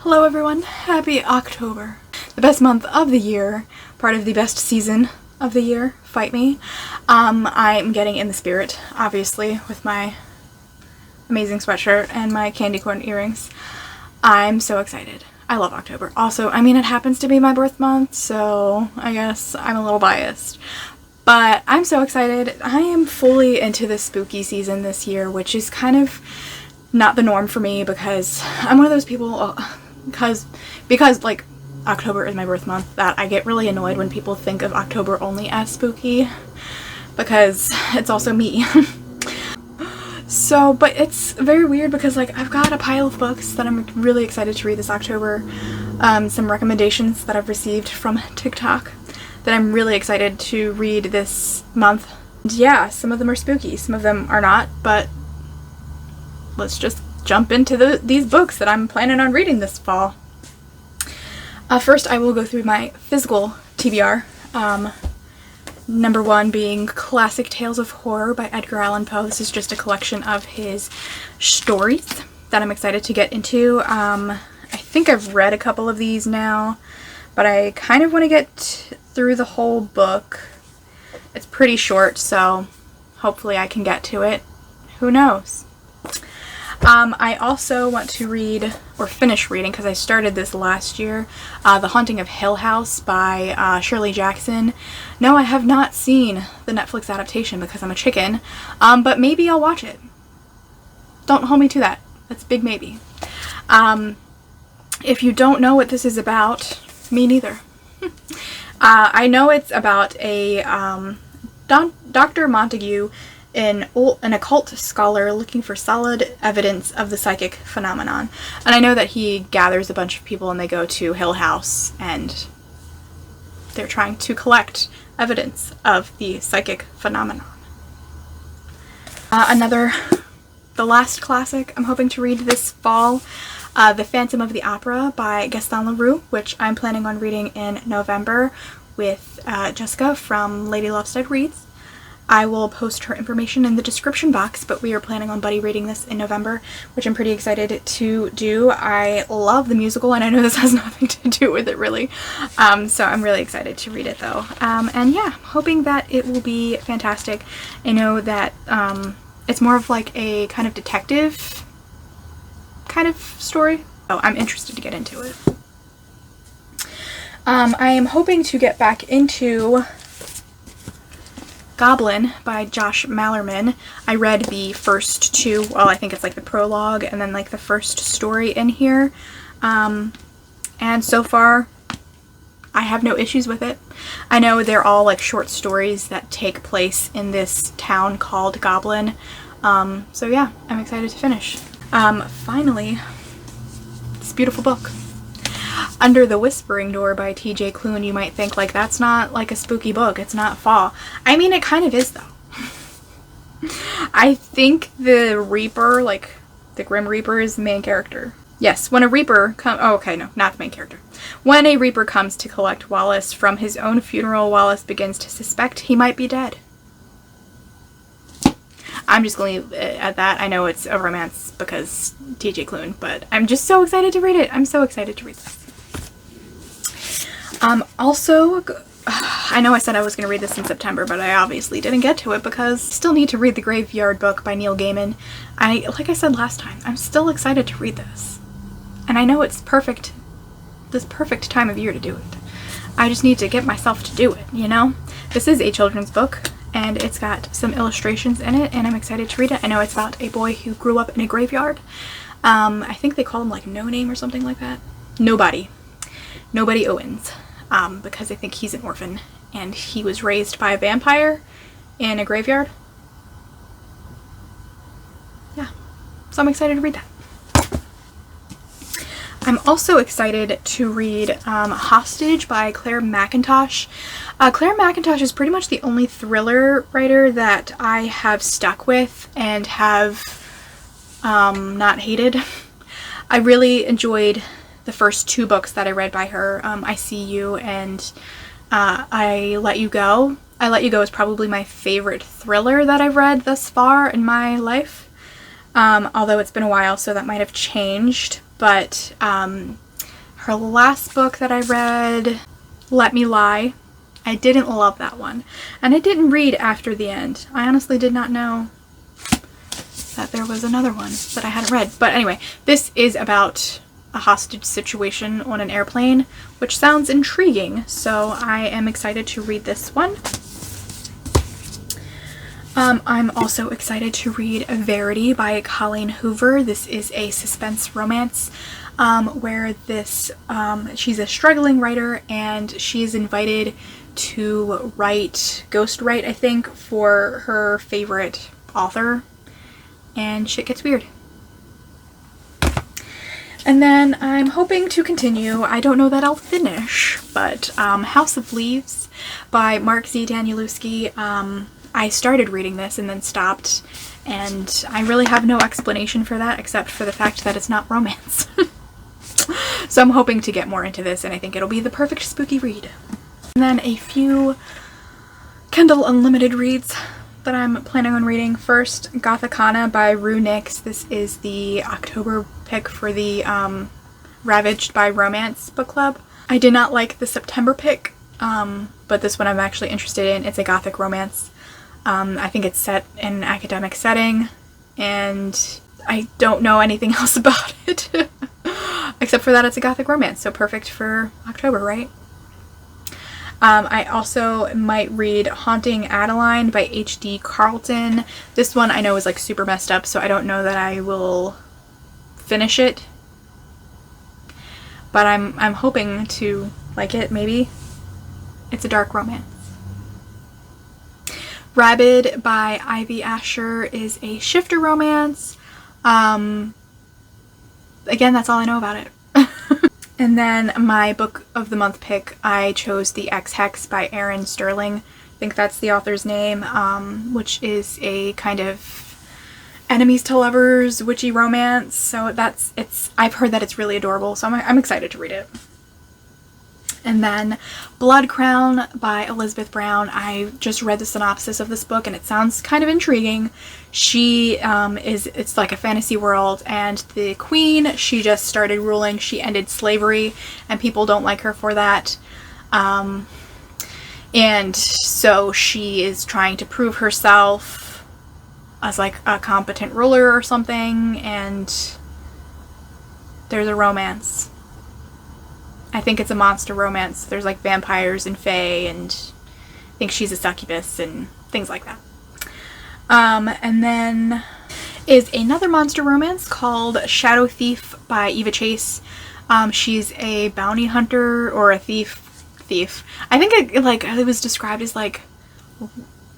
Hello everyone, happy October. The best month of the year, part of the best season of the year, fight me. I'm getting in the spirit, obviously, with my amazing sweatshirt and my candy corn earrings. I'm so excited. I love October. Also, I mean, it happens to be my birth month, so I guess I'm a little biased. But I'm so excited. I am fully into the spooky season this year, which is kind of not the norm for me because I'm one of those people, because like October is my birth month, that I get really annoyed when people think of October only as spooky because it's also me. So, but it's very weird because like I've got a pile of books that I'm really excited to read this October, some recommendations that I've received from TikTok that I'm really excited to read this month. And yeah, some of them are spooky, some of them are not, but let's just jump into these books that I'm planning on reading this fall. First, I will go through my physical TBR. Number one being Classic Tales of Horror by Edgar Allan Poe. This is just a collection of his stories that I'm excited to get into. I think I've read a couple of these now, but I kind of want to get through the whole book. It's pretty short, so hopefully I can get to it. Who knows? I also want to read, or finish reading, because I started this last year, The Haunting of Hill House by Shirley Jackson. No, I have not seen the Netflix adaptation because I'm a chicken, but maybe I'll watch it. Don't hold me to that. That's a big maybe. If you don't know what this is about, me neither. I know it's about a Dr. Montague, an occult scholar looking for solid evidence of the psychic phenomenon. And I know that he gathers a bunch of people and they go to Hill House and they're trying to collect evidence of the psychic phenomenon. The last classic I'm hoping to read this fall, The Phantom of the Opera by Gaston Leroux, which I'm planning on reading in November with Jessica from Lady Lovestead Reads. I will post her information in the description box, but we are planning on buddy reading this in November, which I'm pretty excited to do. I love the musical, and I know this has nothing to do with it, really. So I'm really excited to read it, though. And yeah, hoping that it will be fantastic. I know that it's more of like a kind of detective kind of story. So I'm interested to get into it. I am hoping to get back into Goblin by Josh Malerman. I read the first two, well, I think it's like the prologue and then like the first story in here. And so far, I have no issues with it. I know they're all like short stories that take place in this town called Goblin. So yeah, I'm excited to finish. Finally, this beautiful book, Under the Whispering Door by T.J. Klune. You might think, like, that's not like a spooky book. It's not fall. I mean, it kind of is, though. I think the Reaper, like, the Grim Reaper is the main character. Yes, when a Reaper comes... Oh, okay, no, not the main character. When a Reaper comes to collect Wallace from his own funeral, Wallace begins to suspect he might be dead. I'm just going to leave it at that. I know it's a romance because T.J. Klune, but I'm just so excited to read it. I'm so excited to read this. Also, I know I said I was going to read this in September, but I obviously didn't get to it because I still need to read The Graveyard Book by Neil Gaiman. Like I said last time, I'm still excited to read this. And I know it's perfect, this perfect time of year to do it. I just need to get myself to do it, you know? This is a children's book, and it's got some illustrations in it, and I'm excited to read it. I know it's about a boy who grew up in a graveyard. I think they call him like No Name or something like that. Nobody Owens. Because I think he's an orphan and he was raised by a vampire in a graveyard. Yeah, so I'm excited to read that. I'm also excited to read Hostage by Claire Macintosh. Claire Macintosh is pretty much the only thriller writer that I have stuck with and have not hated. I really enjoyed the first two books that I read by her, I See You and I Let You Go. I Let You Go is probably my favorite thriller that I've read thus far in my life. Although it's been a while, so that might have changed. But Her last book that I read, Let Me Lie, I didn't love that one. And I didn't read after the end. I honestly did not know that there was another one that I hadn't read. But anyway, this is about a hostage situation on an airplane, which sounds intriguing. So I am excited to read this one. I'm also excited to read Verity by Colleen Hoover. This is a suspense romance where she's a struggling writer and she is invited to ghost write, I think, for her favorite author, and shit gets weird. And then I'm hoping to continue, I don't know that I'll finish, but House of Leaves by Mark Z. Danielewski. I started reading this and then stopped, and I really have no explanation for that except for the fact that it's not romance. So I'm hoping to get more into this, and I think it'll be the perfect spooky read. And then a few Kindle Unlimited reads that I'm planning on reading. First, Gothikana by RuNyx. This is the October pick for the Ravished by Romance book club. I did not like the September pick, but this one I'm actually interested in. It's a gothic romance. I think it's set in an academic setting, and I don't know anything else about it. Except for that it's a gothic romance, so perfect for October, right? I also might read Haunting Adeline by H.D. Carlton. This one I know is like super messed up, so I don't know that I will finish it. But I'm hoping to like it, maybe. It's a dark romance. Rabid by Ivy Asher is a shifter romance. Again, that's all I know about it. And then my book of the month pick, I chose the Ex Hex by Erin Sterling. I think that's the author's name, which is a kind of enemies to lovers witchy romance. So I've heard that it's really adorable, so I'm excited to read it. And then Blood Crown by Elizabeth Brown. I just read the synopsis of this book and it sounds kind of intriguing. It's like a fantasy world, and the queen, she just started ruling. She ended slavery and people don't like her for that. And so she is trying to prove herself as like a competent ruler or something, and there's a romance. I think it's a monster romance. There's like vampires and fae, and I think she's a succubus and things like that. And then is another monster romance called Shadow Thief by Eva Chase. She's a bounty hunter or a thief. I think it was described as like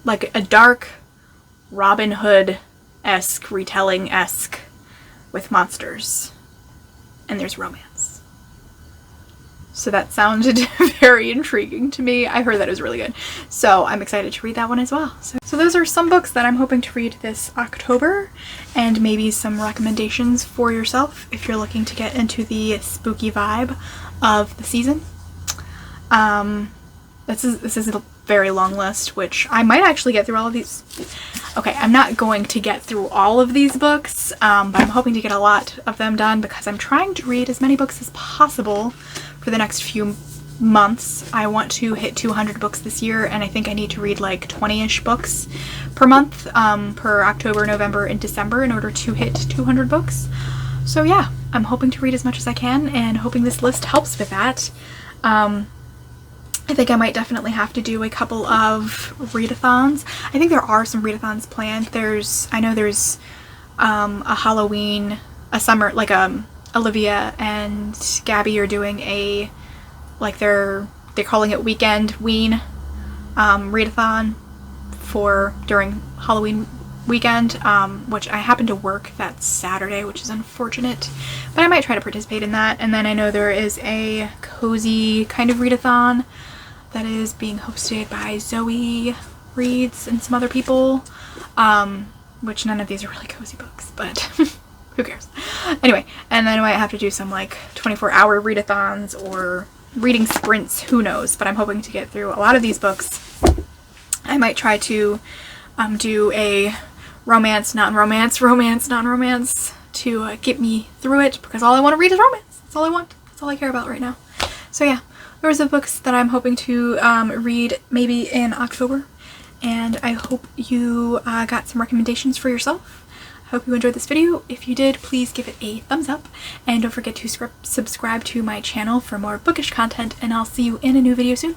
a dark Robin Hood-esque, retelling-esque with monsters. And there's romance. So that sounded very intriguing to me. I heard that it was really good. So I'm excited to read that one as well. So those are some books that I'm hoping to read this October, and maybe some recommendations for yourself if you're looking to get into the spooky vibe of the season. This is a very long list, which I might actually get through all of these. Okay, I'm not going to get through all of these books, but I'm hoping to get a lot of them done because I'm trying to read as many books as possible for the next few months. I want to hit 200 books this year, and I think I need to read like 20-ish books per month, per October, November, and December in order to hit 200 books. So yeah, I'm hoping to read as much as I can and hoping this list helps with that. I think I might definitely have to do a couple of readathons. I think there are some readathons planned. I know there's a Halloween, a summer, like Olivia and Gabby are doing they're calling it Weekend Ween readathon during Halloween weekend, which I happen to work that Saturday, which is unfortunate, but I might try to participate in that. And then I know there is a cozy kind of readathon that is being hosted by Zoe Reads and some other people, which none of these are really cozy books, but who cares? Anyway, and then I might have to do some like 24-hour readathons or reading sprints, who knows, but I'm hoping to get through a lot of these books. I might try to do a romance, non-romance, romance, non-romance to get me through it, because all I want to read is romance. That's all I want. That's all I care about right now. So yeah, those are the books that I'm hoping to read maybe in October, and I hope you got some recommendations for yourself. I hope you enjoyed this video. If you did, please give it a thumbs up, and don't forget to subscribe to my channel for more bookish content, and I'll see you in a new video soon.